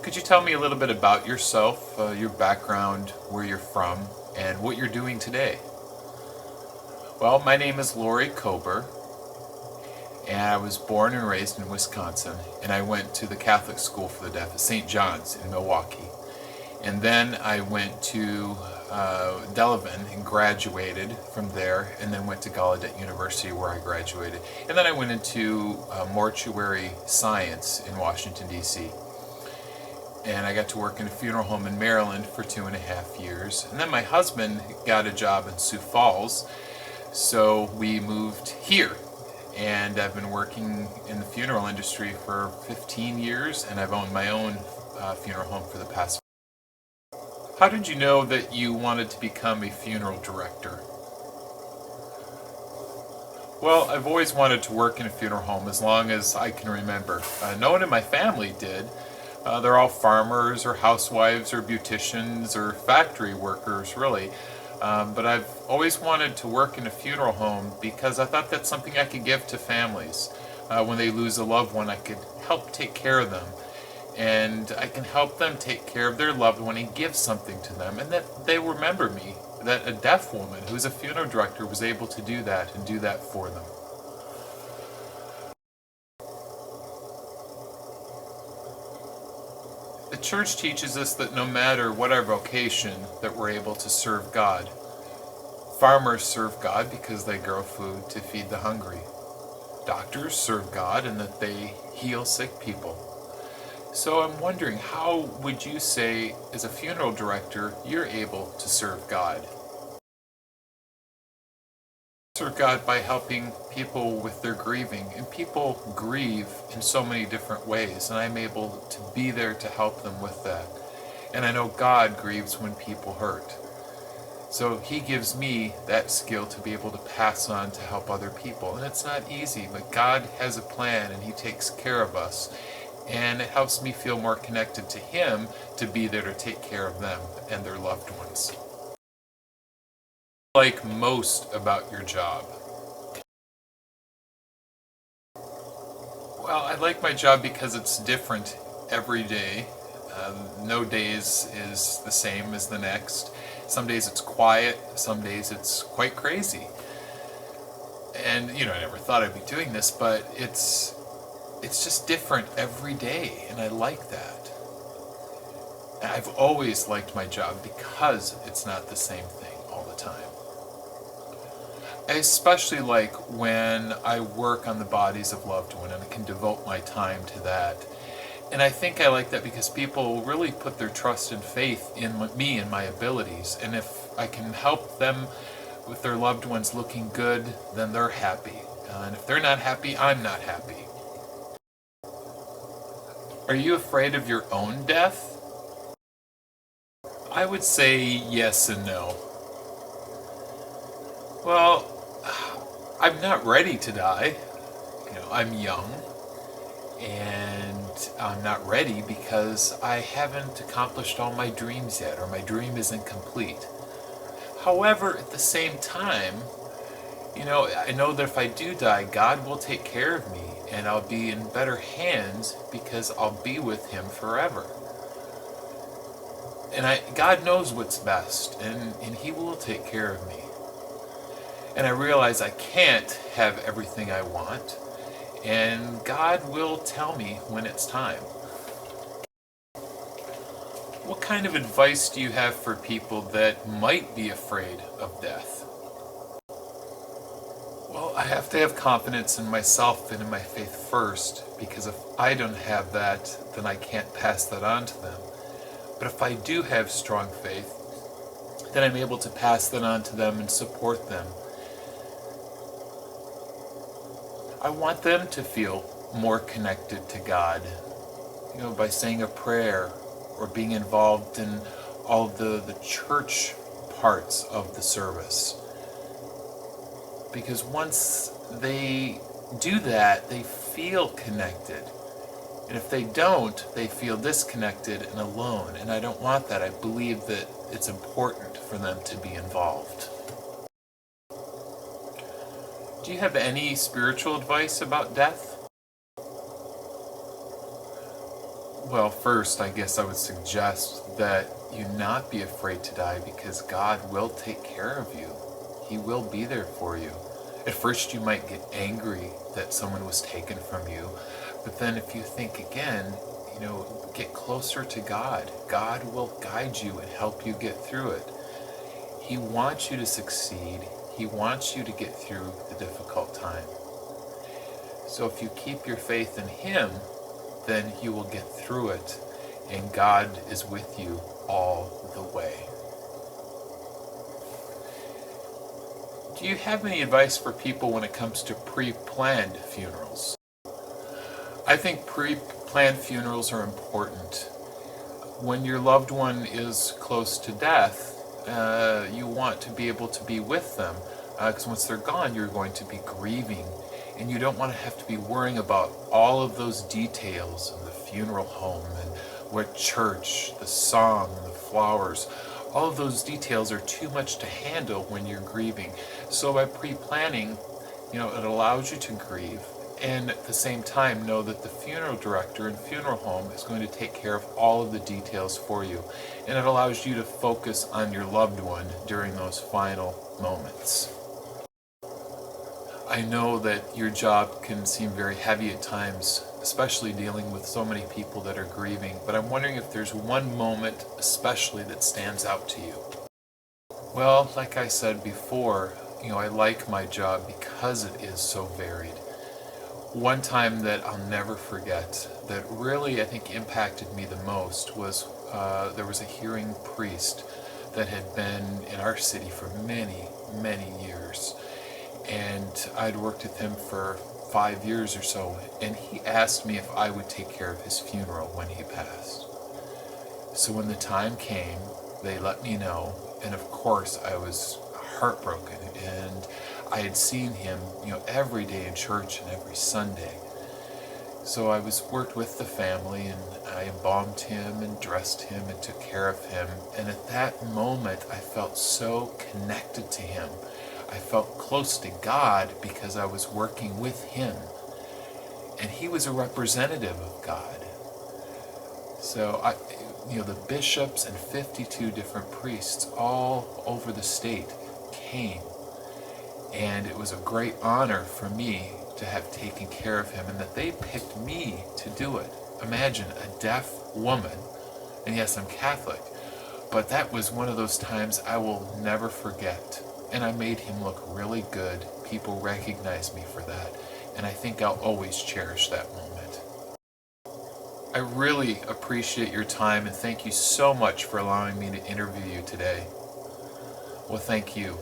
Could you tell me a little bit about yourself, your background, where you're from, and what you're doing today? Well, my name is Lori Kober, and I was born and raised in Wisconsin, and I went to the Catholic School for the Deaf at St. John's in Milwaukee. And then I went to Delavan and graduated from there, and then went to Gallaudet University where I graduated. And then I went into mortuary science in Washington, D.C. And I got to work in a funeral home in Maryland for 2.5 years. And then my husband got a job in Sioux Falls, so we moved here. And I've been working in the funeral industry for 15 years, and I've owned my own funeral home for the past. How did you know that you wanted to become a funeral director? Well, I've always wanted to work in a funeral home as long as I can remember. No one in my family did. They're all farmers or housewives or beauticians or factory workers, really. But I've always wanted to work in a funeral home because I thought that's something I could give to families. When they lose a loved one, I could help take care of them. And I can help them take care of their loved one and give something to them. And that they remember me, that a deaf woman who's a funeral director was able to do that and do that for them. The church teaches us that no matter what our vocation, that we're able to serve God. Farmers serve God because they grow food to feed the hungry. Doctors serve God in that they heal sick people. So I'm wondering, how would you say, as a funeral director, you're able to serve God? Serve God by helping people with their grieving, and people grieve in so many different ways, and I'm able to be there to help them with that. And I know God grieves when people hurt. So He gives me that skill to be able to pass on to help other people. And it's not easy, but God has a plan and He takes care of us. And it helps me feel more connected to Him to be there to take care of them and their loved ones. What do you like most about your job? Well, I like my job because it's different every day. No days is the same as the next. Some days it's quiet, some days it's quite crazy. And, I never thought I'd be doing this, but it's just different every day, and I like that. And I've always liked my job because it's not the same thing all the time. I especially like when I work on the bodies of loved ones and I can devote my time to that. And I think I like that because people really put their trust and faith in me and my abilities. And if I can help them with their loved ones looking good, then they're happy. And if they're not happy, I'm not happy. Are you afraid of your own death? I would say yes and no. Well, I'm not ready to die. I'm young, and I'm not ready because I haven't accomplished all my dreams yet, or my dream isn't complete. However, at the same time, I know that if I do die, God will take care of me, and I'll be in better hands because I'll be with Him forever. And God knows what's best, and He will take care of me. And I realize I can't have everything I want, and God will tell me when it's time. What kind of advice do you have for people that might be afraid of death? Well, I have to have confidence in myself and in my faith first, because if I don't have that, then I can't pass that on to them. But if I do have strong faith, then I'm able to pass that on to them and support them. I want them to feel more connected to God, by saying a prayer or being involved in all of the church parts of the service. Because once they do that, they feel connected. And if they don't, they feel disconnected and alone. And I don't want that. I believe that it's important for them to be involved. Do you have any spiritual advice about death? Well, first, I guess I would suggest that you not be afraid to die, because God will take care of you. He will be there for you. At first, you might get angry that someone was taken from you, but then if you think again, get closer to God. God will guide you and help you get through it. He wants you to succeed. He wants you to get through the difficult time. So if you keep your faith in Him, then you will get through it, and God is with you all the way. Do you have any advice for people when it comes to pre-planned funerals? I think pre-planned funerals are important. When your loved one is close to death, you want to be able to be with them, because once they're gone, you're going to be grieving, and you don't want to have to be worrying about all of those details of the funeral home and what church, the song, the flowers. All of those details are too much to handle when you're grieving. So by pre-planning, it allows you to grieve, and at the same time know that the funeral director and funeral home is going to take care of all of the details for you. And it allows you to focus on your loved one during those final moments. I know that your job can seem very heavy at times, especially dealing with so many people that are grieving, but I'm wondering if there's one moment especially that stands out to you. Well, like I said before, I like my job because it is so varied. One time that I'll never forget, that really I think impacted me the most, was there was a hearing priest that had been in our city for many, many years. And I'd worked with him for 5 years or so, and he asked me if I would take care of his funeral when he passed. So when the time came, they let me know, and of course I was heartbroken, and I had seen him, every day in church and every Sunday. So I worked with the family, and I embalmed him and dressed him and took care of him, and at that moment I felt so connected to him. I felt close to God because I was working with Him, and He was a representative of God. So the bishops and 52 different priests all over the state came, and it was a great honor for me to have taken care of him, and that they picked me to do it. Imagine a deaf woman, and yes, I'm Catholic, but that was one of those times I will never forget. And I made him look really good. People recognized me for that, and I think I'll always cherish that moment. I really appreciate your time, and thank you so much for allowing me to interview you today. Well, thank you.